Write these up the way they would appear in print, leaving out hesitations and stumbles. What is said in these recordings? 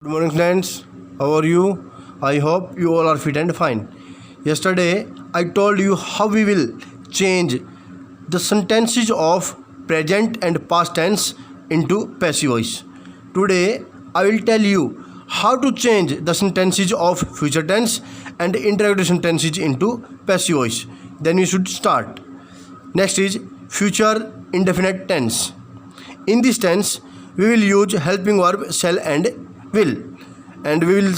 Good morning, friends. How are you? I hope you all are fit and fine. Yesterday, I told you how we will change the sentences of present and past tense into passive voice. Today, I will tell you how to change the sentences of future tense and interrogative sentences into passive voice. Then we should start. Next is future indefinite tense. In this tense, we will use helping verb shall and will, and we will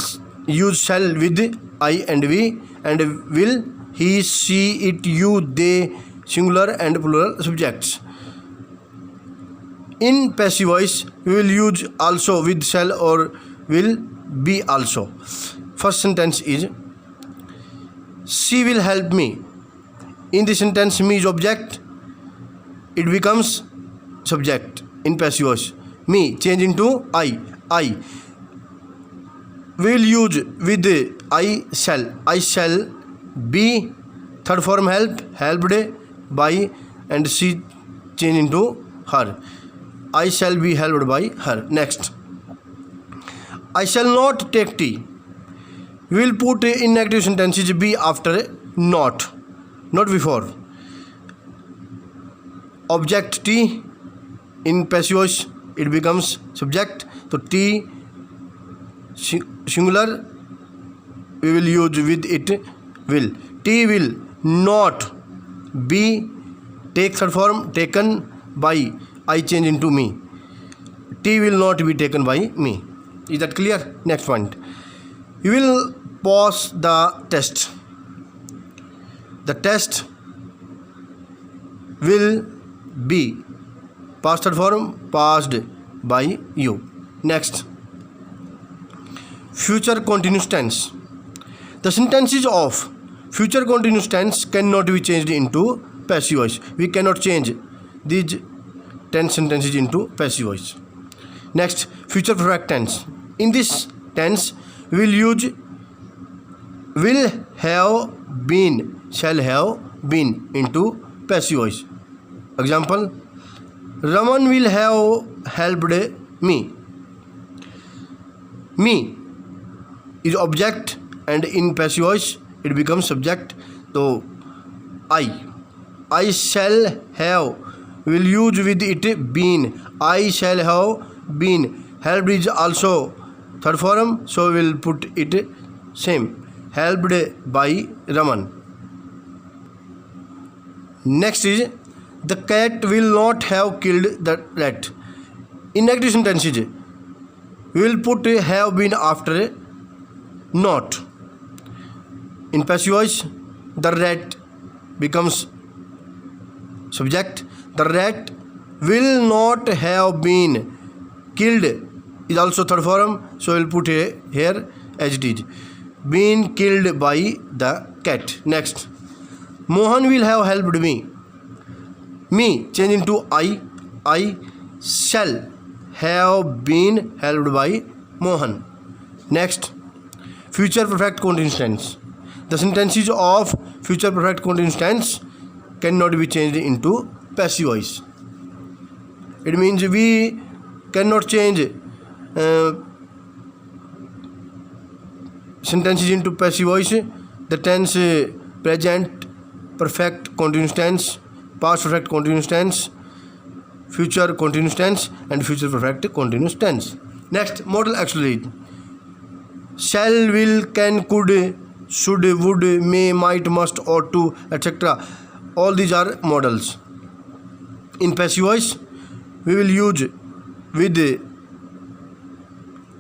use shall with I and we, and will he, she, it, you, they, singular and plural subjects. In passive voice, we will use also with shall or will be also. First sentence is she will help me. In this sentence, me is object, it becomes subject in passive voice. Me change into I. We will use with I shall be. Third form helped by, and she change into her. I shall be helped by her. Next, I shall not take tea. We will put in negative sentences be after not before. Object tea in passive voice, it becomes subject. So tea singular, we will use with it will. Tea will not be. Take third form taken by, I change into me. Tea will not be taken by me. Is that clear? Next point. You will pause the test. The test will be. Past third form passed by you. Next, future continuous tense. The sentences of future continuous tense cannot be changed into passive voice. We cannot change these 10 sentences into passive voice. Next, future perfect tense. In this tense, we will use will have been, shall have been into passive voice. Example, Raman will have helped me. Me is object, and in passive voice it becomes subject. So I shall have, will use with it been. I shall have been. Helped is also third form, so we will put it same. Helped by Raman. Next is the cat will not have killed the rat. In negative sentences, we will put have been after not. In passive voice, the rat becomes subject. The rat will not have been killed is also third form, so we will put here as it is. Been killed by the cat. Next, Mohan will have helped me. Me change into I shall have been helped by Mohan. Next, future perfect continuous tense. The sentences of future perfect continuous tense cannot be changed into passive voice. It means we cannot change sentences into passive voice. The tense present perfect continuous tense, past perfect continuous tense, future continuous tense, and future perfect continuous tense. Next, modal auxiliary. Shall, will, can, could, should, would, may, might, must, ought to, etc. All these are modals. In passive voice, we will use with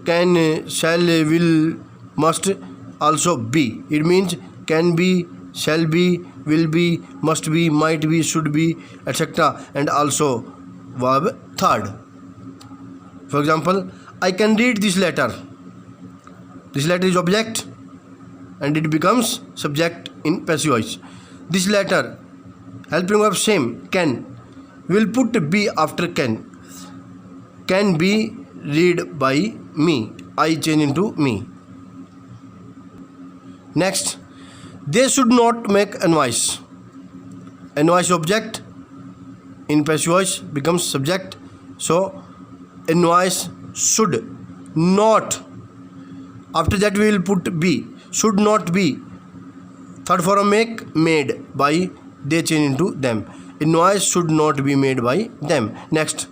can, shall, will, must, also be. It means can be, shall be, will be, must be, might be, should be, etc. and also verb third. For example, I can read this letter. This letter is object and it becomes subject in passive voice. This letter, helping verb same, can. We will put be after can. Can be read by me. I change into me. Next, they should not make invoice. Invoice object in passive voice becomes subject. So invoice should not After that we will put be. Should not be. Third form make, made by, they change into them. Invoice should not be made by them. Next,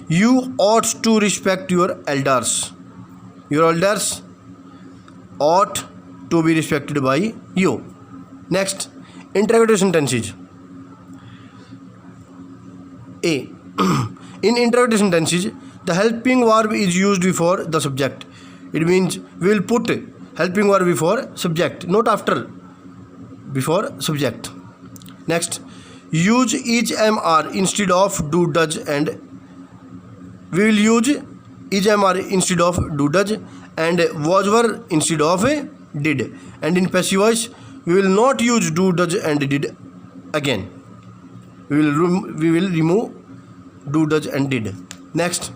you ought to respect your elders. Your elders ought to be respected by you. Next, interrogative sentences. A. In interrogative sentences, the helping verb is used before the subject. It means we will put helping verb before subject, not after, before subject. Next, use is, am, are instead of do, does, and we will use is, am, are instead of do, does, and was, were instead of did. And in passive voice, we will not use do, does, and did again. We will remove do, does, and did. Next,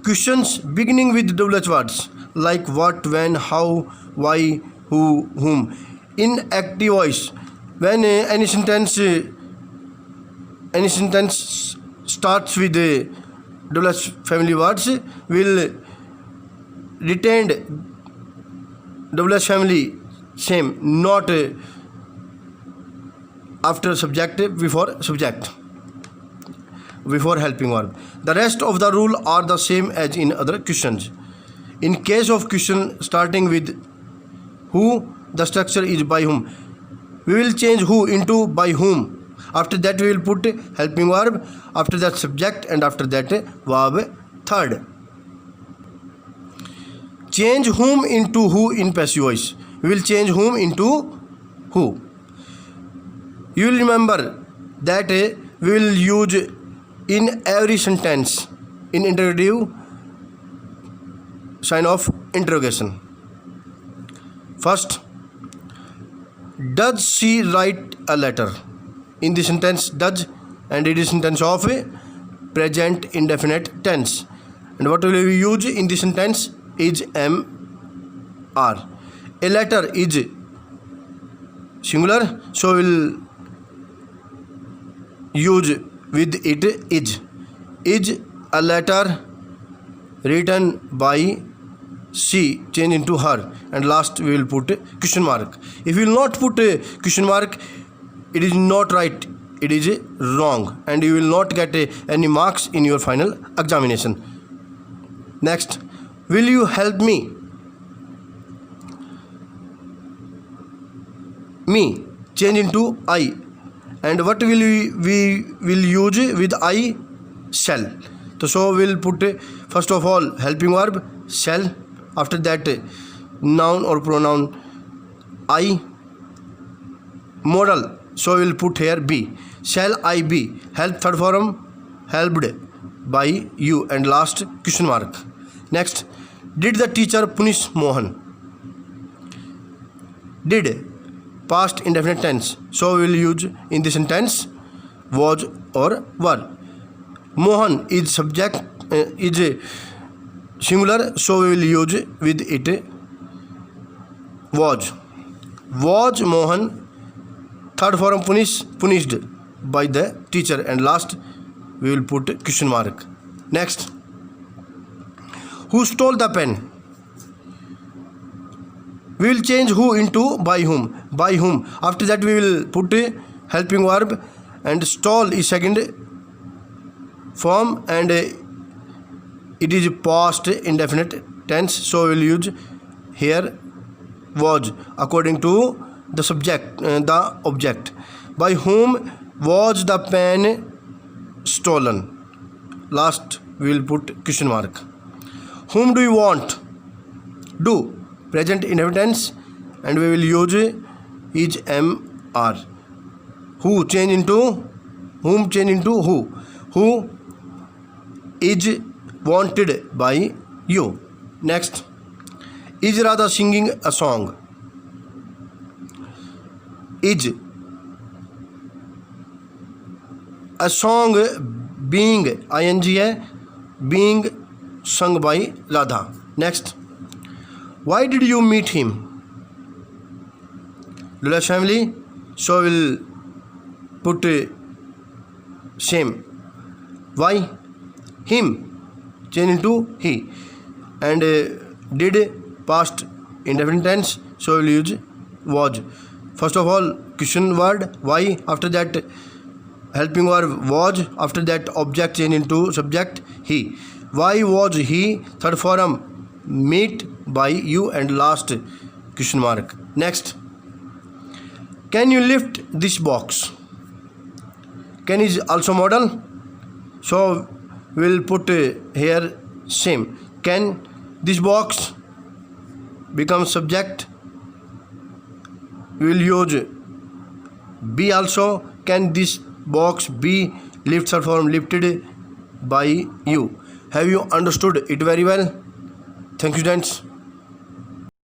questions beginning with WH words like what, when, how, why, who, whom. In active voice, when any sentence starts with WH family words, will retain WH family same, not after subject, before subject, before helping verb. The rest of the rule are the same as in other questions. In case of question starting with who, the structure is by whom. We will change who into by whom. After that we will put helping verb, after that subject, and after that verb third. Change whom into who in passive voice. We will change whom into who. You will remember that we will use in every sentence in interrogative sign of interrogation. First, does she write a letter? In the sentence does, and it is sentence of present indefinite tense. And what will we use in the sentence? Is, am, are. A letter is singular, so we will use with it is. Is a letter written by she, change into her, and last we will put question mark. If we will not put a question mark, it is not right, it is wrong, and you will not get any marks in your final examination. Next, will you help me? Me, change into I. And what will we will use with I? Shall. So we will put first of all helping verb shall. After that noun or pronoun I. Modal, so we will put here be. Shall I be? Help third form, helped by you, and last question mark. Next, did the teacher punish Mohan? Did, past indefinite tense, so we will use in this sentence was or were. Mohan is subject, is singular, so we will use with it was. Was Mohan, third form punished by the teacher, and last we will put question mark. Next, who stole the pen? We will change who into by whom. By whom. After that we will put a helping verb, and stole is second form, and it is past indefinite tense, so we will use here was according to the subject, the object. By whom was the pen stolen? Last we will put question mark. Whom do you want? Do, present indefinite tense, and we will use is, am, are. Who, change into whom, change into who. Who is wanted by you. Next, is Radha singing a song? Is a song being ing है, being sung by Radha. Next, why did you meet him? Lulla's family, so we'll put same. Why? Him, change into he, and did past indefinite tense, so we'll use was. First of all, question word why, after that helping verb was, after that object change into subject he. Why was he? Third form meet by you, and last question mark. Next, can you lift this box? Can is also modal, so we'll put here same. Can this box become subject? We will use be also. Can this box be lifted or form lifted by you? Have you understood it very well? Thank you, students.